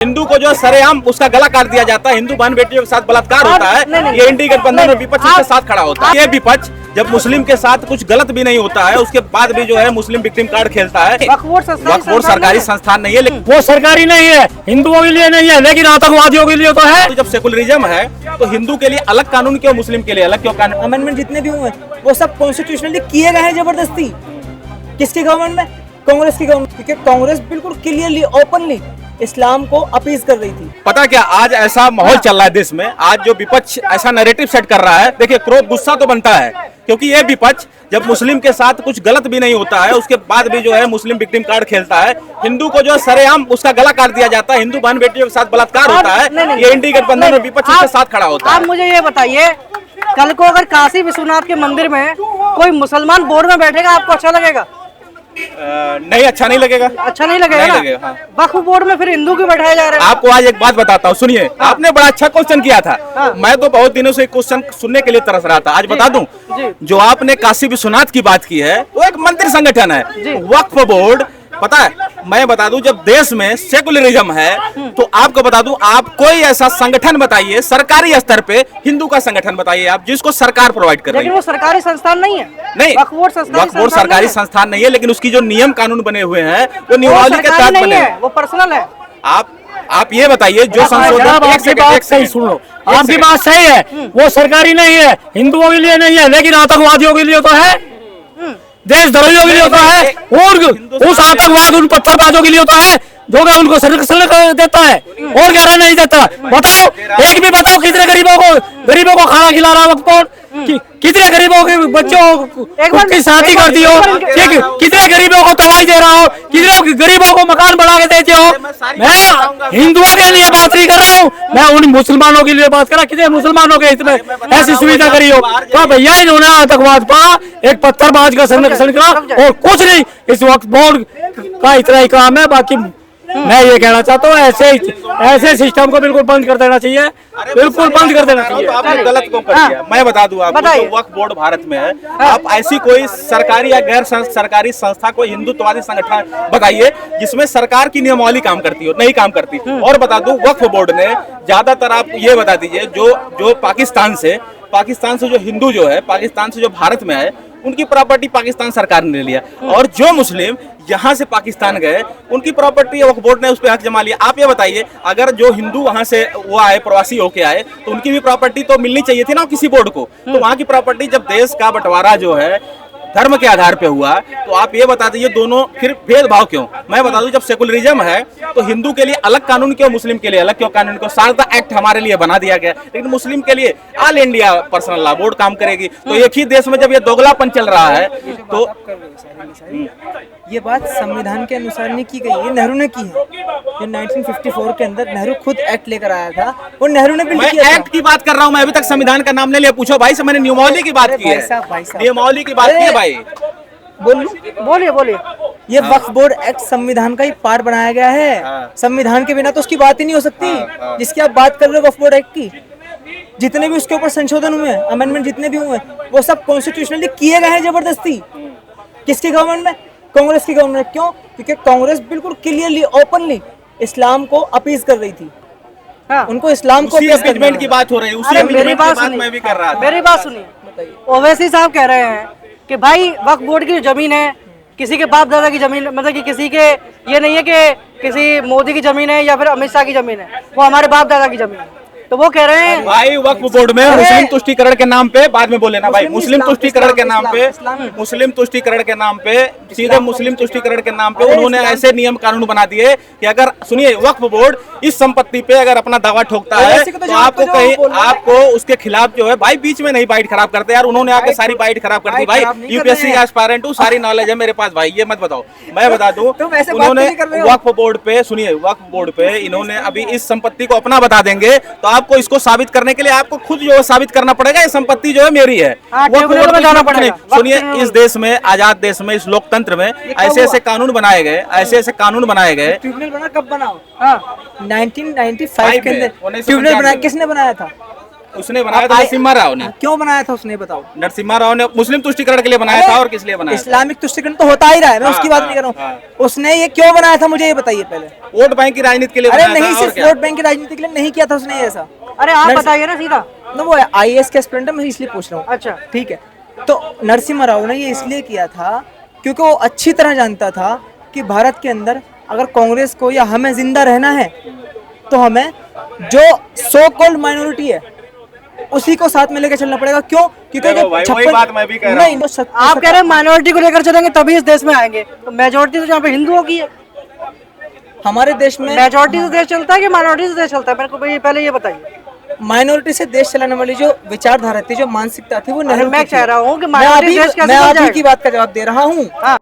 हिंदू को जो सरेआम उसका गला काट दिया जाता है, हिंदू बहन बेटियों के साथ बलात्कार होता है, ये इंडी गठबंधन और विपक्ष के साथ खड़ा होता है। ये विपक्ष जब मुस्लिम के साथ कुछ गलत भी नहीं होता है उसके बाद भी जो है मुस्लिम विक्टिम कार्ड खेलता है। वक्फ बोर्ड सरकारी संस्थान नहीं है, लेकिन वो सरकारी नहीं है, हिंदुओं के लिए नहीं है, लेकिन आतंकवादियों के लिए तो है। तो जब सेकुलरिज्म है तो हिंदू के लिए अलग कानून क्यों, मुस्लिम के लिए अलग क्यों कानून? अमेंडमेंट जितने भी हुए वो सब कॉन्स्टिट्यूशनली किए गए हैं जबरदस्ती। किसकी गवर्नमेंट में? कांग्रेस की गवर्नमेंट, क्योंकि कांग्रेस बिल्कुल क्लियरली ओपनली इस्लाम को अपीज कर रही थी। पता क्या आज ऐसा माहौल चल रहा है देश में, आज जो विपक्ष ऐसा नैरेटिव सेट कर रहा है, देखिए क्रोध गुस्सा तो बनता है, क्योंकि ये विपक्ष जब मुस्लिम के साथ कुछ गलत भी नहीं होता है उसके बाद भी जो है मुस्लिम विक्टिम कार्ड खेलता है, हिंदू को जो सरेआम उसका गला काट दिया जाता है, हिंदू बहन बेटियों के साथ बलात्कार होता है, ये इंडी गठबंधन और विपक्ष के साथ खड़ा होता है। आप मुझे ये बताइए, कल को अगर काशी विश्वनाथ के मंदिर में कोई मुसलमान बोर्ड में बैठेगा, आपको अच्छा लगेगा? नहीं, अच्छा नहीं लगेगा। अच्छा नहीं लगेगा ना? हाँ। वक्फ बोर्ड में फिर हिंदू क्यों बैठाया जा रहा है? आपको आज एक बात बताता हूँ, सुनिए। आपने बड़ा अच्छा क्वेश्चन किया था। मैं तो बहुत दिनों से क्वेश्चन सुनने के लिए तरस रहा था। आज बता दूं, जो आपने काशी विश्वनाथ की बात की है वो एक मंदिर संगठन है। वक्फ बोर्ड, पता है, मैं बता दूं, जब देश में सेकुलरिज्म है तो आपको बता दूं, आप कोई ऐसा संगठन बताइए सरकारी स्तर पे, हिंदू का संगठन बताइए आप जिसको सरकार प्रोवाइड कर रही है। लेकिन वो सरकारी संस्थान नहीं है। नहीं, वक्फ बोर्ड सरकारी संस्थान नहीं है, लेकिन उसकी जो नियम कानून बने हुए हैं वो नियमावली के तहत बने हैं, वो पर्सनल है। आप ये बताइए, जो संशोधन, आपकी बात सही सुन लो, आपकी बात सही है, वो सरकारी नहीं है, हिंदुओं के लिए नहीं है, लेकिन आतंकवादियों के लिए तो है, देशद्रोहियों के लिए तो है, और उस आतंकवाद उन पत्थरबाजों के लिए तो है जो कि उनको संरक्षण देता है और गहरा नहीं देता। बताओ, एक भी बताओ कितने गरीबों को खाना खिला रहा वक्त बोर्ड, कितने गरीबों के बच्चों की शादी करती हो, कितने गरीबों को दवाई दे रहा हो, कितने गरीबों को मकान बना के देते हो। मैं हिंदुओं के लिए बात नहीं कर रहा हूँ, मैं उन मुसलमानों के लिए बात कर रहा हूँ। कितने मुसलमानों के हित में ऐसी सुविधा करी हो? तो भैया इन्होंने आतंकवाद पर एक पत्थरबाज का संरक्षण करा और कुछ नहीं। इस वक्त बोर्ड का इतना ही काम है। बाकी मैं ये कहना चाहता हूँ, ऐसे सिस्टम को बिल्कुल बंद कर देना चाहिए, बिल्कुल बंद कर देना चाहिए। आपने गलत क्यों कर दिया? मैं बता दूं आपको, जो वक्फ बोर्ड भारत में है, आप ऐसी कोई सरकारी या गैर सरकारी संस्था, कोई हिंदुत्ववादी संगठन बताइए जिसमें सरकार की नियमावली काम करती हो। नहीं काम करती। और बता दूं, वक्फ बोर्ड ने ज्यादातर, आप ये बता दीजिए, जो पाकिस्तान से जो हिंदू जो है, पाकिस्तान से जो भारत में है, उनकी प्रॉपर्टी पाकिस्तान सरकार ने ले लिया, और जो मुस्लिम यहाँ से पाकिस्तान गए उनकी प्रॉपर्टी वक्फ बोर्ड ने उस पर हक जमा लिया। आप ये बताइए, अगर जो हिंदू वहाँ से वो आए, प्रवासी होके आए, तो उनकी भी प्रॉपर्टी तो मिलनी चाहिए थी ना किसी बोर्ड को। तो वहाँ की प्रॉपर्टी, जब देश का बंटवारा जो है धर्म के आधार पे हुआ, तो आप ये बता दीजिए दोनों फिर भेदभाव क्यों? मैं बता दूं, जब सेकुलरिज्म है तो हिंदू के लिए अलग कानून क्यों, मुस्लिम के लिए अलग क्यों कानून क्यों? शारदा एक्ट हमारे लिए बना दिया गया, लेकिन मुस्लिम के लिए all India personal law board काम करेगी। तो एक ही देश में जब ये दोगलापन चल रहा है तो ये बात संविधान के अनुसार नहीं की गई, ये नेहरू ने की है। जो 1954 के अंदर नेहरू खुद एक्ट लेकर आया था, वो नेहरू ने बिल्ड किया था। एक्ट की बात कर रहा हूँ मैं, अभी तक संविधान का नाम नहीं लिया। पूछो भाई से, मैंने नियमावली की बात की है, नियमावली की बात की है भाई। बोलिए। ये वक्फ बोर्ड एक्ट संविधान का ही पार्ट बनाया गया है। संविधान के बिना तो उसकी बात ही नहीं हो सकती, जिसकी आप बात कर रहे हो वक्फ बोर्ड एक्ट की। जितने भी उसके ऊपर संशोधन हुए, अमेंडमेंट जितने भी हुए, वो सब कॉन्स्टिट्यूशनली किए गए हैं जबरदस्ती। किसकी गवर्नमेंट में? कांग्रेस की गवर्नमेंट। क्यों? क्योंकि कांग्रेस बिल्कुल क्लियरली ओपनली इस्लाम को अपीज कर रही थी। उनको इस्लाम को अमेंडमेंट की बात हो रही है, उसी अमेंडमेंट की बात मैं भी कर रहा था। मेरी बात सुनिए। ओवैसी साहब कह रहे हैं कि भाई वक्फ बोर्ड की जमीन है, किसी के बाप दादा की जमीन, मतलब कि किसी के, ये नहीं है कि किसी मोदी की जमीन है या फिर अमित शाह की जमीन है, वो हमारे बाप दादा की जमीन है। तो वो कह रहे हैं भाई वक्फ बोर्ड में मुस्लिम तुष्टीकरण के नाम पे, बाद में बोले ना भाई, मुस्लिम तुष्टीकरण के नाम पे, मुस्लिम तुष्टीकरण के नाम पे, सीधे मुस्लिम तुष्टीकरण के नाम पे उन्होंने ऐसे नियम कानून बना दिए कि अगर, सुनिए, वक्फ बोर्ड इस संपत्ति पे अगर अपना दावा ठोकता है तो आपको उसके खिलाफ जो है भाई, बीच में नहीं बाइट खराब करते यार। उन्होंने आके सारी बाइट खराब कर दी भाई। यूपीएससी का एस्पायरेंट हूँ, सारी नॉलेज है मेरे पास भाई, ये मत बताओ। मैं बता दूं, उन्होंने वक्फ बोर्ड पे, सुनिए, वक्फ बोर्ड पे इन्होंने अभी इस संपत्ति को अपना बता देंगे, तो आपको इसको साबित करने के लिए आपको खुद जो है साबित करना पड़ेगा, ये संपत्ति जो है मेरी है। सुनिए, इस देश में, आजाद देश में, इस लोकतंत्र में ऐसे ऐसे कानून बनाए गए, ट्रिब्यूनल बना कब बना? 1995 के अंदर ट्रिब्यूनल बनाया, किसने बनाया था? उसने बनाया था नरसिम्हा राव ने। क्यों बनाया था उसने, बताओ। नरसिम्हा राव ने मुस्लिम तुष्टिकरण के लिए बनाया था, और किस लिए बनाया था? इस्लामिक तुष्टिकरण तो होता ही रहा है, मैं उसकी बात नहीं कर रहा हूँ। उसने ये क्यों बनाया था, मुझे ये बताइए पहले। वोट बैंक की राजनीति के लिए अरे बनाया था, नहीं, और सिर्फ क्या? वोट बैंक की राजनीति के लिए नहीं किया था उसने ऐसा। अरे आप बताइए ना सीधा। ना वो IAS के एस्पिरेंट है, मैं इसलिए पूछ रहा हूँ। अच्छा ठीक है, तो नरसिम्हा राव ने ये इसलिए किया था क्योंकि वो अच्छी तरह जानता था कि भारत के अंदर अगर कांग्रेस को या हमें जिंदा रहना है तो हमें जो सो कॉल्ड माइनॉरिटी है उसी को साथ में लेकर चलना पड़ेगा। क्यों? क्योंकि देखो जो भाई, वही 56 बात मैं भी कह रहा हूँ। नहीं, तो आप कह रहे हैं माइनॉरिटी को लेकर चलेंगे तभी इस देश में आएंगे, तो मेजोरिटी तो यहाँ पे हिंदुओं की है। हमारे देश में मेजोरिटी से देश चलता है कि माइनॉरिटी से देश चलता है, मेरे को पहले ये बताइए। माइनॉरिटी से देश चलाने वाली जो विचारधारा थी, जो मानसिकता थी, वो नेहरू मैं की कह थी। रहा हूँ कि मैं minority अभी देश कैसे मैं बन अभी जाएगा? की बात का जवाब दे रहा हूँ। हाँ